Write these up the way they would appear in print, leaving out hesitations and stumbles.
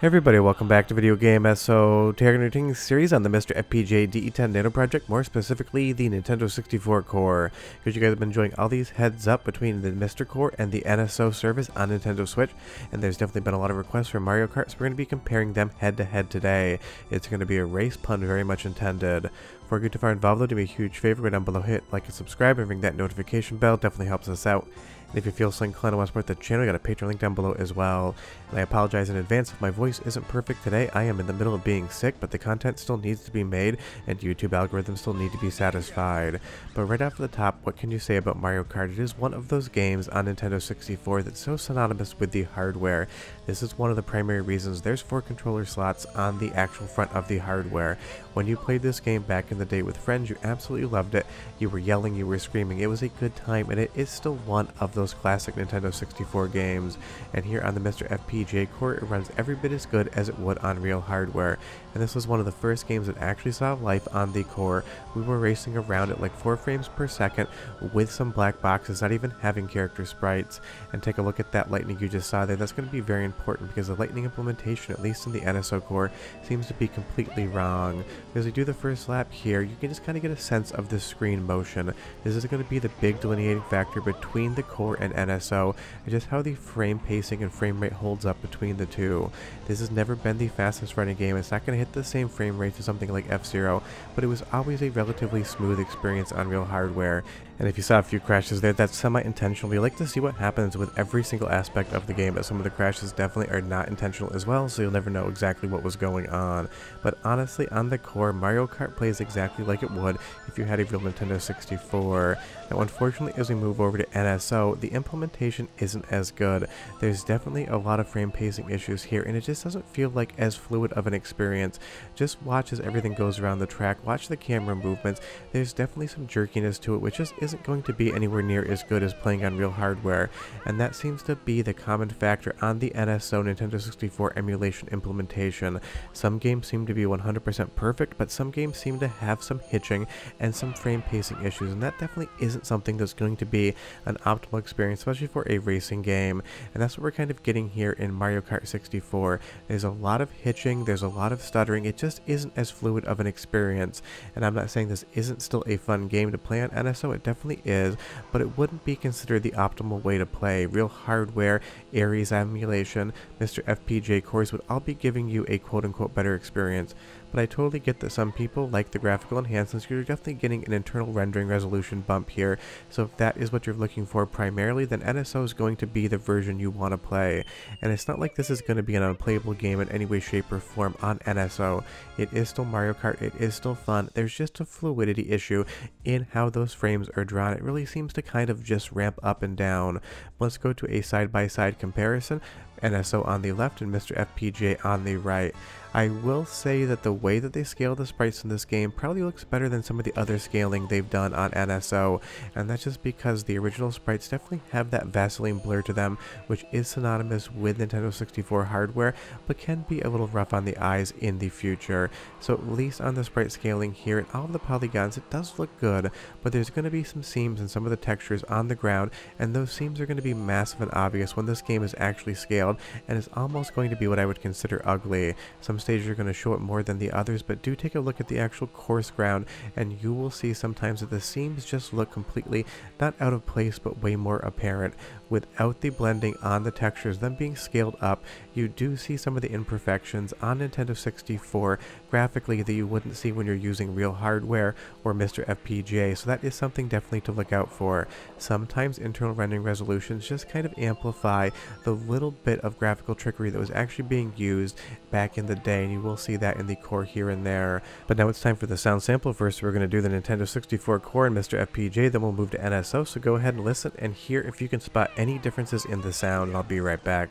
Hey everybody, welcome back to Video Game SO Targeting series on the MiSTer FPGA DE10 Nano project, more specifically the Nintendo 64 core. Because you guys have been enjoying all these heads up between the MiSTer core and the NSO service on Nintendo Switch, and there's definitely been a lot of requests for Mario Kart, so we're going to be comparing them head to head today. It's going to be a race, pun very much intended. Before we get too far involved though, do me a huge favor, go down below, hit like and subscribe, and ring that notification bell, definitely helps us out. And if you feel so inclined to want to support the channel, I got a Patreon link down below as well. And I apologize in advance if my voice isn't perfect today. I am in the middle of being sick, but the content still needs to be made, and YouTube algorithms still need to be satisfied. But right off the top, what can you say about Mario Kart? It is one of those games on Nintendo 64 that's so synonymous with the hardware. This is one of the primary reasons there's 4 controller slots on the actual front of the hardware. When you played this game back in the day with friends, you absolutely loved it. You were yelling, you were screaming. It was a good time, and it is still one of those classic Nintendo 64 games. And here on the MiSTer FPGA core, it runs every bit as good as it would on real hardware. And this was one of the first games that actually saw life on the core. We were racing around at like 4 frames per second with some black boxes, not even having character sprites. And take a look at that lightning you just saw there. That's going to be very important because the lightning implementation, at least in the NSO core, seems to be completely wrong. As we do the first lap here, you can just kind of get a sense of the screen motion. This is going to be the big delineating factor between the core and NSO, and just how the frame pacing and frame rate holds up between the two. This has never been the fastest running game. It's not going to hit the same frame rate as something like F-Zero, but it was always a relatively smooth experience on real hardware. And if you saw a few crashes there, that's semi-intentional. You like to see what happens with every single aspect of the game, but some of the crashes definitely are not intentional as well, so you'll never know exactly what was going on. But honestly, on the core, Mario Kart plays exactly like it would if you had a real Nintendo 64. Now unfortunately, as we move over to NSO, the implementation isn't as good. There's definitely a lot of frame pacing issues here, and it just doesn't feel like as fluid of an experience. Just watch as everything goes around the track, watch the camera movements. There's definitely some jerkiness to it, which just isn't going to be anywhere near as good as playing on real hardware, and that seems to be the common factor on the NSO Nintendo 64 emulation implementation. Some games seem to be 100% perfect, but some games seem to have some hitching and some frame pacing issues, and that definitely isn't something that's going to be an optimal experience, especially for a racing game. And that's what we're kind of getting here in Mario Kart 64. There's a lot of hitching, there's a lot of stuttering, it just isn't as fluid of an experience. And I'm not saying this isn't still a fun game to play on NSO, it definitely is, but it wouldn't be considered the optimal way to play. Real hardware, Ares emulation, MiSTer FPGA cores would all be giving you a quote-unquote better experience. But I totally get that some people like the graphical enhancements. You're definitely getting an internal rendering resolution bump here, so if that is what you're looking for primarily, then NSO is going to be the version you want to play. And it's not like this is going to be an unplayable game in any way, shape, or form on NSO. It is still Mario Kart, it is still fun. There's just a fluidity issue in how those frames are drawn. It really seems to kind of just ramp up and down. Let's go to a side-by-side comparison. NSO on the left and MiSTer FPGA on the right. I will say that the way that they scale the sprites in this game probably looks better than some of the other scaling they've done on NSO, and that's just because the original sprites definitely have that Vaseline blur to them, which is synonymous with Nintendo 64 hardware, but can be a little rough on the eyes in the future. So at least on the sprite scaling here and all of the polygons, it does look good, but there's going to be some seams in some of the textures on the ground, and those seams are going to be massive and obvious when this game is actually scaled, and is almost going to be what I would consider ugly. Some stages are going to show it more than the others, but do take a look at the actual course ground, and you will see sometimes that the seams just look completely not out of place, but way more apparent. Without the blending on the textures, them being scaled up, you do see some of the imperfections on Nintendo 64 graphically that you wouldn't see when you're using real hardware or MiSTer FPGA, so that is something definitely to look out for. Sometimes internal rendering resolutions just kind of amplify the little bit of graphical trickery that was actually being used back in the day, and you will see that in the core here and there. But now it's time for the sound sample. First we're going to do the Nintendo 64 core and MiSTer FPGA, then we'll move to NSO, so go ahead and listen and hear if you can spot any differences in the sound, and I'll be right back.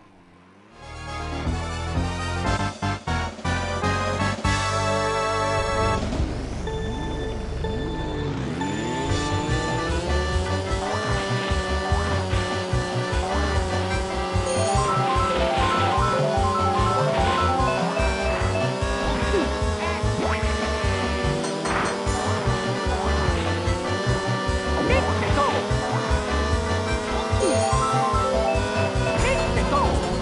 Go!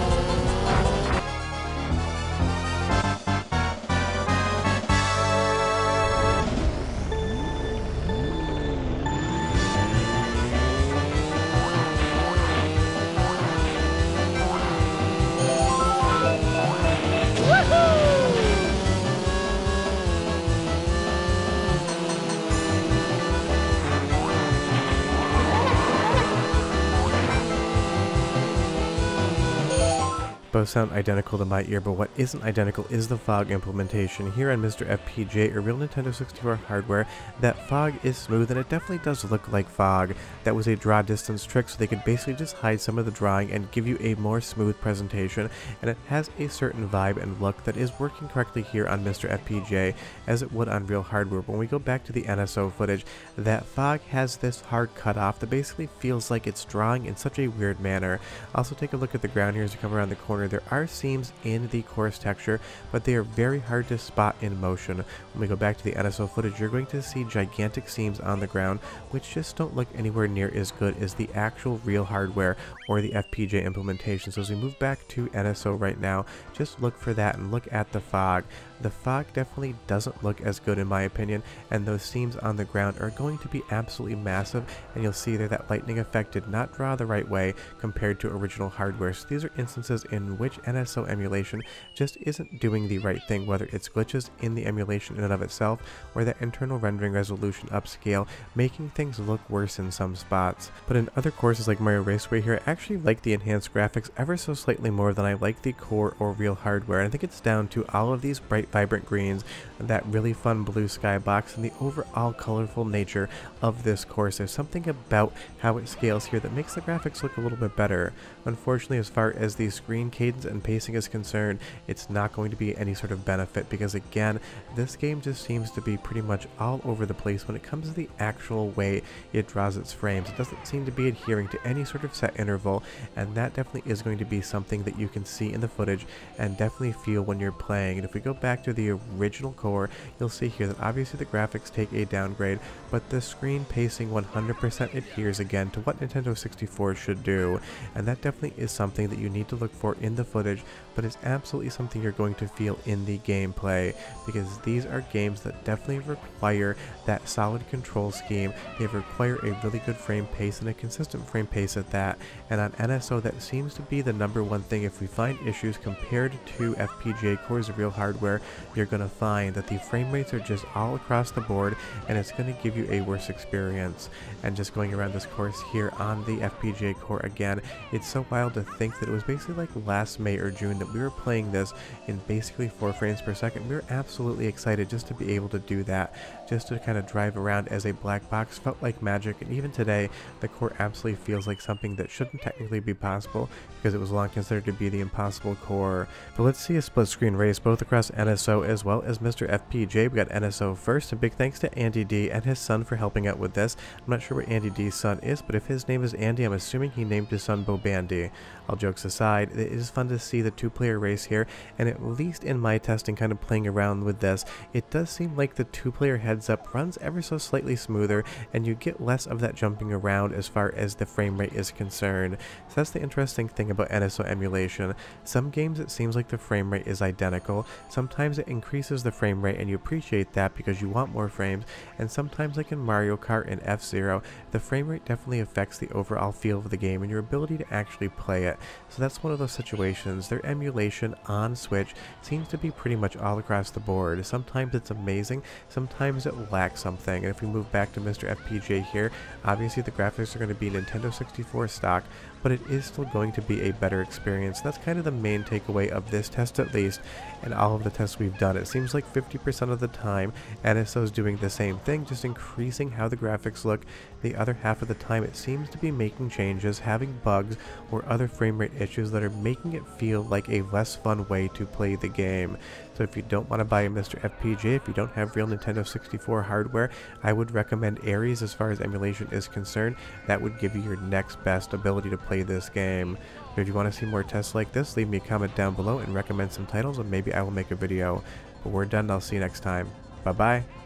Both sound identical to my ear, but what isn't identical is the fog implementation. Here on MiSTer FPGA, or real Nintendo 64 hardware, that fog is smooth and it definitely does look like fog. That was a draw distance trick, so they could basically just hide some of the drawing and give you a more smooth presentation, and it has a certain vibe and look that is working correctly here on MiSTer FPGA as it would on real hardware. When we go back to the NSO footage, that fog has this hard cutoff that basically feels like it's drawing in such a weird manner. Also, take a look at the ground here as you come around the corner. There are seams in the coarse texture, but they are very hard to spot in motion. When we go back to the NSO footage, you're going to see gigantic seams on the ground, which just don't look anywhere near as good as the actual real hardware or the FPGA implementation. So as we move back to NSO right now, just look for that and look at the fog. The fog definitely doesn't look as good in my opinion, and those seams on the ground are going to be absolutely massive, and you'll see there that lightning effect did not draw the right way compared to original hardware. So these are instances in which NSO emulation just isn't doing the right thing, whether it's glitches in the emulation in and of itself or that internal rendering resolution upscale, making things look worse in some spots. But in other courses like Mario Raceway here, I actually like the enhanced graphics ever so slightly more than I like the core or real hardware, and I think it's down to all of these bright vibrant greens, that really fun blue skybox, and the overall colorful nature of this course. There's something about how it scales here that makes the graphics look a little bit better. Unfortunately, as far as the screen cadence and pacing is concerned, it's not going to be any sort of benefit because, again, this game just seems to be pretty much all over the place when it comes to the actual way it draws its frames. It doesn't seem to be adhering to any sort of set interval, and that definitely is going to be something that you can see in the footage and definitely feel when you're playing. And if we go back to the original core, you'll see here that obviously the graphics take a downgrade, but the screen pacing 100% adheres again to what Nintendo 64 should do, and that definitely is something that you need to look for in the footage, but it's absolutely something you're going to feel in the gameplay, because these are games that definitely require that solid control scheme. They require a really good frame pace and a consistent frame pace at that, and on NSO that seems to be the #1 thing. If we find issues compared to FPGA cores of real hardware, you're going to find that the frame rates are just all across the board, and it's going to give you a worse experience. And just going around this course here on the FPGA core again, it's so wild to think that it was basically like last May or June that we were playing this in basically 4 frames per second. We were absolutely excited just to be able to do that, just to kind of drive around as a black box. Felt like magic, and even today the core absolutely feels like something that shouldn't technically be possible because it was long considered to be the impossible core. But let's see a split screen race both across NSO as well as MiSTer FPGA. We got NSO first, and big thanks to Andy D and his son for helping out with this. I'm not sure what Andy D's son is, but if his name is Andy, I'm assuming he named his son Bobandy. All jokes aside, it is fun to see the 2-player race here, and at least in my testing kind of playing around with this, it does seem like the 2-player heads up runs ever so slightly smoother, and you get less of that jumping around as far as the frame rate is concerned. So that's the interesting thing about NSO emulation. Some games it seems like the frame rate is identical, sometimes it increases the frame rate and you appreciate that because you want more frames, and sometimes like in Mario Kart and F-Zero, the frame rate definitely affects the overall feel of the game and your ability to actually play it. So that's one of those situations. Their emulation on Switch seems to be pretty much all across the board. Sometimes it's amazing, sometimes it lacks something. And if we move back to MiSTer FPGA here, obviously the graphics are going to be Nintendo 64 stock, but it is still going to be a better experience. That's kind of the main takeaway of this test, at least, and all of the tests we've done. It seems like 50% of the time NSO is doing the same thing, just increasing how the graphics look. The other half of the time it seems to be making changes, having bugs or other frame rate issues that are making it feel like a less fun way to play the game. So if you don't want to buy a MiSTer FPGA, if you don't have real Nintendo 64 hardware, I would recommend Ares as far as emulation is concerned. That would give you your next best ability to play this game. But if you want to see more tests like this, leave me a comment down below and recommend some titles, and maybe I will make a video. But we're done, I'll see you next time. Bye bye.